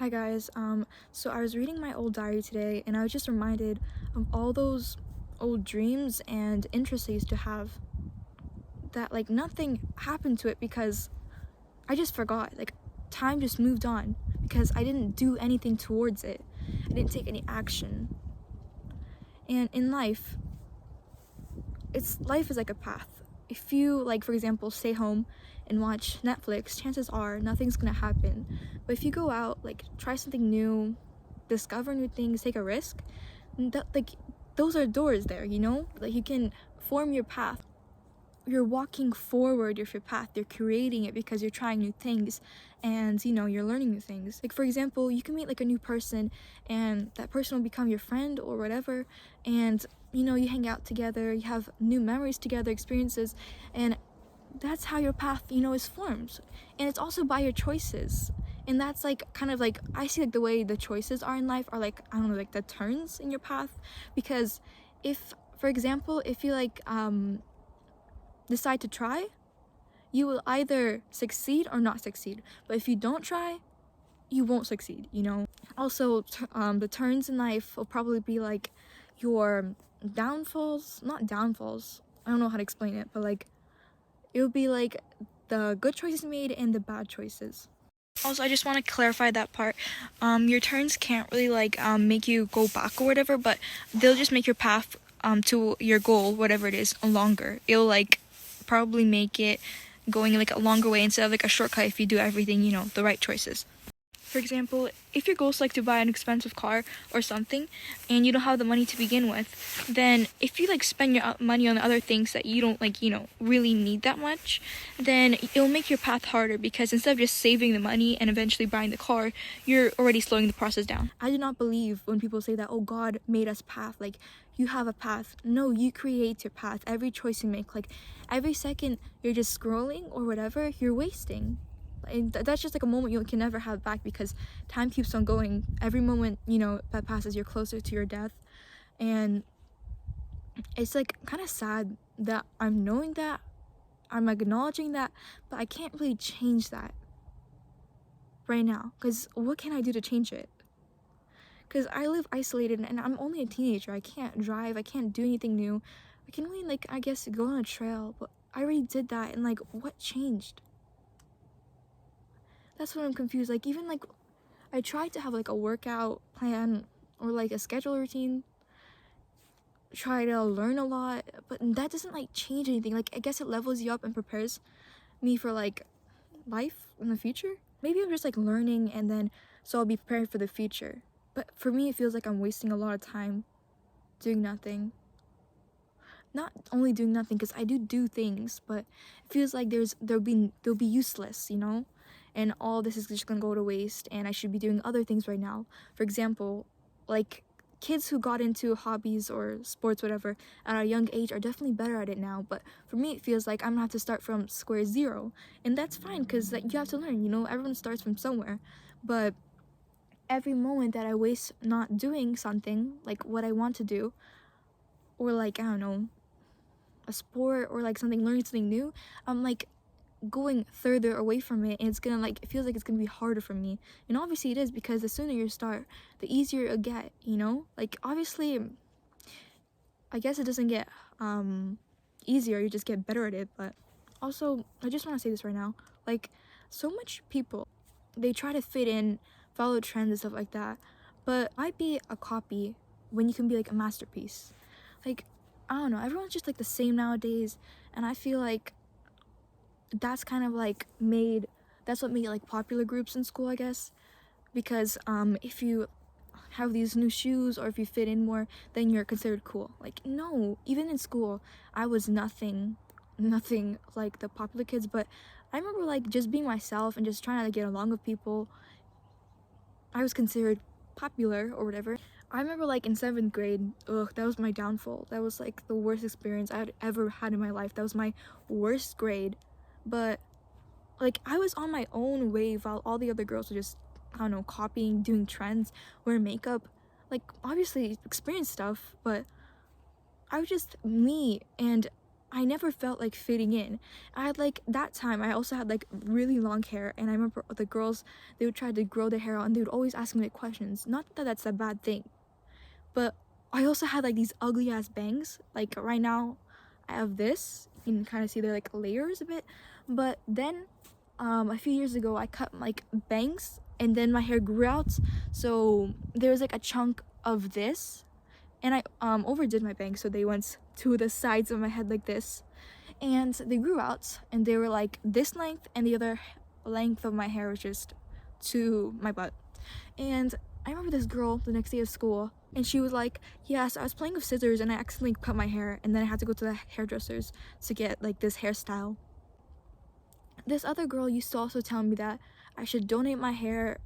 Hi guys, so I was reading my old diary today and I was just reminded of all those old dreams and interests I used to have that like nothing happened to it because I just forgot. Like time just moved on because I didn't do anything towards it. I didn't take any action. And in life, life is like a path. If you like for example stay home and watch Netflix, chances are nothing's gonna happen. But if you go out, like try something new, discover new things, take a risk, that like those are doors there, you know? Like you can form your path. You're walking forward with your path, you're creating it because you're trying new things and you're learning new things. Like for example, you can meet like a new person and that person will become your friend or whatever, and you hang out together, you have new memories together, experiences, and that's how your path is formed. And it's also by your choices, and that's like kind of like I see like the way the choices are in life are like, I don't know, like the turns in your path. Because if for example if you like decide to try, you will either succeed or not succeed. But if you don't try, you won't succeed. Also, the turns in life will probably be like your downfalls, not downfalls. I don't know how to explain it, but like it would be like the good choices you made and the bad choices. Also, I just want to clarify that part. Your turns can't really like make you go back or whatever, but they'll just make your path to your goal, whatever it is, longer. It'll like probably make it going like a longer way instead of like a shortcut if you do everything, the right choices. For example, if your goal is like to buy an expensive car or something and you don't have the money to begin with, then if you like spend your money on other things that you don't like, really need that much, then it'll make your path harder because instead of just saving the money and eventually buying the car, you're already slowing the process down. I do not believe when people say that, oh, God made us path, like you have a path. No, you create your path. Every choice you make, like every second you're just scrolling or whatever, you're wasting. And that's just like a moment you can never have back because time keeps on going. Every moment that passes, you're closer to your death. And it's like kind of sad that I'm knowing that, I'm acknowledging that, but I can't really change that right now because what can I do to change it? Because I live isolated and I'm only a teenager. I can't drive, I can't do anything new. I can only like, I guess, go on a trail, but I already did that. And like, what changed? That's what I'm confused. Like, even like I tried to have like a workout plan or like a schedule routine, try to learn a lot, but that doesn't like change anything. Like I guess it levels you up and prepares me for like life in the future. Maybe I'm just like learning and then so I'll be prepared for the future. But for me it feels like I'm wasting a lot of time doing nothing. Not only doing nothing, because I do things, but it feels like they'll be useless, and all this is just gonna go to waste and I should be doing other things right now. For example, like kids who got into hobbies or sports, whatever, at a young age are definitely better at it now, but for me it feels like I'm gonna have to start from square zero. And that's fine because like, you have to learn, everyone starts from somewhere. But every moment that I waste not doing something like what I want to do, or like, I don't know, a sport or like something, learning something new, I'm like going further away from it, and it's gonna like, it feels like it's gonna be harder for me. And obviously it is, because the sooner you start, the easier it'll get, like obviously I guess it doesn't get easier, you just get better at it. But also I just want to say this right now, like so much people, they try to fit in, follow trends and stuff like that, but why be a copy when you can be like a masterpiece? Like, I don't know, everyone's just like the same nowadays, and I feel like that's kind of like that's what made like popular groups in school, I guess. Because if you have these new shoes or if you fit in more, then you're considered cool. Like, no, even in school I was nothing like the popular kids, but I remember like just being myself and just trying to like, get along with people, I was considered popular or whatever. I remember like in 7th grade, ugh, that was my downfall. That was like the worst experience I had ever had in my life. That was my worst grade. But like I was on my own wave while all the other girls were just, I don't know, copying, doing trends, wearing makeup, like obviously experience stuff, but I was just me. And I never felt like fitting in. I had like that time I also had like really long hair, and I remember the girls, they would try to grow their hair out and they would always ask me like questions. Not that that's a bad thing, but I also had like these ugly ass bangs. Like right now I have this. You can kind of see they're like layers a bit. But then a few years ago I cut like bangs and then my hair grew out. So there was like a chunk of this, and I overdid my bangs, so they went to the sides of my head like this, and they grew out and they were like this length, and the other length of my hair was just to my butt. And I remember this girl the next day of school, and she was like, yes, I was playing with scissors and I accidentally cut my hair, and then I had to go to the hairdressers to get like this hairstyle. This other girl used to also tell me that I should donate my hair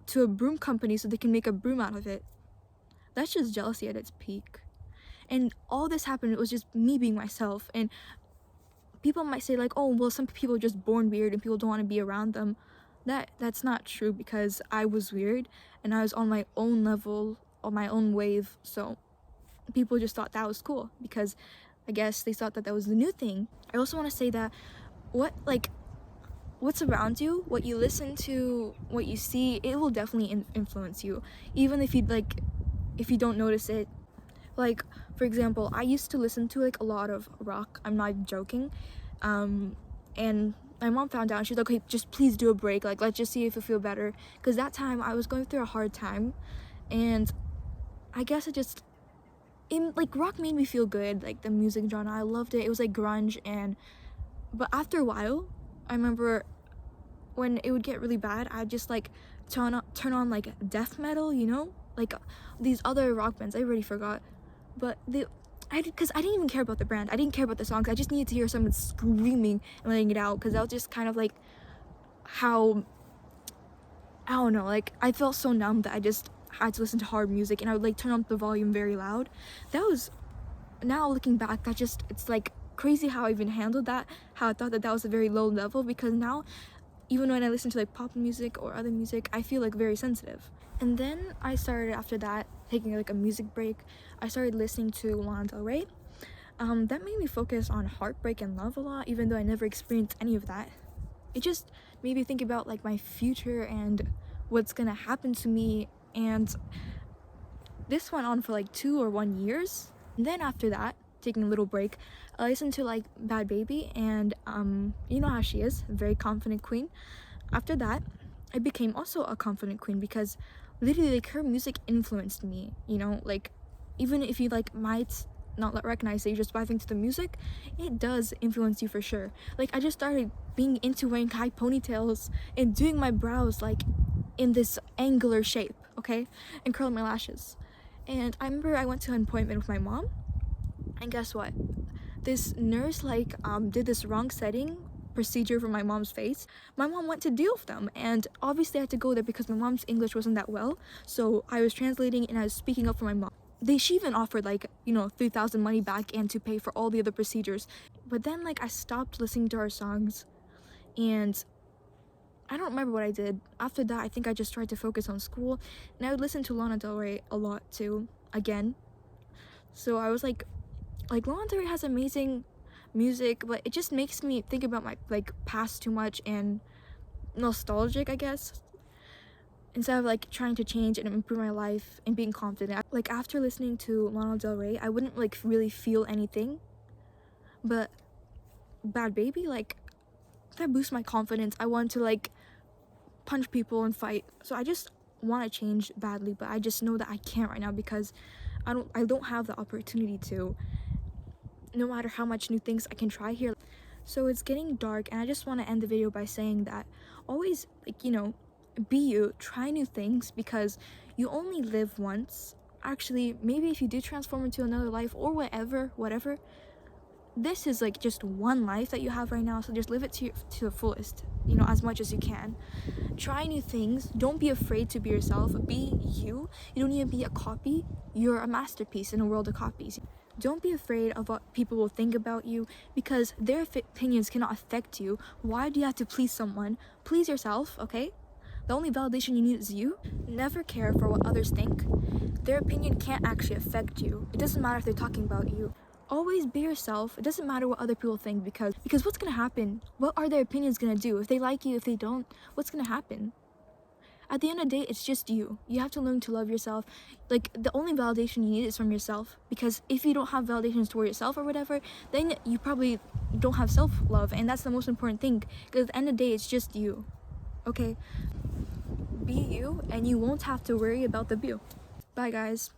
to a broom company so they can make a broom out of it. That's just jealousy at its peak. And all this happened, it was just me being myself. And people might say like, oh, well, some people are just born weird and people don't want to be around them. That's not true, because I was weird and I was on my own level, on my own wave. So people just thought that was cool, because I guess they thought that that was the new thing. I also want to say that what's around you, what you listen to, what you see, it will definitely influence you, even if you don't notice it. Like, for example, I used to listen to like a lot of rock. I'm not joking. And my mom found out and she's like, okay, just please do a break. Like, let's just see if you feel better. Because that time I was going through a hard time, and I guess like rock made me feel good. Like the music genre, I loved it. It was like grunge, but after a while, I remember when it would get really bad, I'd just like turn on like death metal, you know, like these other rock bands. I already forgot, but because I didn't even care about the brand. I didn't care about the songs. I just needed to hear someone screaming and letting it out, because that was just kind of like how, I don't know, like I felt so numb that I just had to listen to hard music, and I would like turn up the volume very loud. That was, now looking back, it's like crazy how I even handled that, how I thought that that was a very low level, because now even when I listen to like pop music or other music, I feel like very sensitive. And then I started, after that, taking like a music break. I started listening to Lana Del Rey. That made me focus on heartbreak and love a lot, even though I never experienced any of that. It just made me think about like my future and what's gonna happen to me. And this went on for like 2 or 1 years. And then after that, taking a little break, I listened to like Bad Baby, and you know how she is, a very confident queen. After that, I became also a confident queen, because literally like her music influenced me, you know, like even if you like might not recognize that you're just vibing to the music, it does influence you for sure. Like I just started being into wearing high ponytails and doing my brows like in this angular shape, okay, and curling my lashes. And I remember I went to an appointment with my mom, and guess what? This nurse like did this wrong setting procedure for my mom's face. My mom went to deal with them, and obviously I had to go there because my mom's English wasn't that well. So I was translating and I was speaking up for my mom. She even offered like, you know, 3,000 money back and to pay for all the other procedures. But then like I stopped listening to her songs, and I don't remember what I did. After that, I think I just tried to focus on school, and I would listen to Lana Del Rey a lot too, again. So I was like Lana Del Rey has amazing music, but it just makes me think about my like past too much and nostalgic, I guess, instead of like trying to change and improve my life and being confident. Like after listening to Lana Del Rey, I wouldn't like really feel anything, but Bad Baby, like that boosts my confidence. I want to like punch people and fight. So I just want to change badly, but I just know that I can't right now, because I don't have the opportunity to, no matter how much new things I can try here. So it's getting dark, and I just want to end the video by saying that always, like, you know, be you, try new things, because you only live once. Actually, maybe if you do transform into another life or whatever, this is like just one life that you have right now, so just live it to the fullest, you know, as much as you can. Try new things. Don't be afraid to be yourself. Be you. You don't need to be a copy. You're a masterpiece in a world of copies. Don't be afraid of what people will think about you, because their opinions cannot affect you. Why do you have to please someone? Please yourself, okay? The only validation you need is you. Never care for what others think. Their opinion can't actually affect you. It doesn't matter if they're talking about you. Always be yourself. It doesn't matter what other people think, because what's gonna happen? What are their opinions gonna do? If they like you, if they don't, what's gonna happen? At the end of the day, it's just you. You have to learn to love yourself. Like, the only validation you need is from yourself, because if you don't have validations toward yourself or whatever, then you probably don't have self-love, and that's the most important thing, because at the end of the day, it's just you. Okay? Be you, and you won't have to worry about the view. Bye, guys.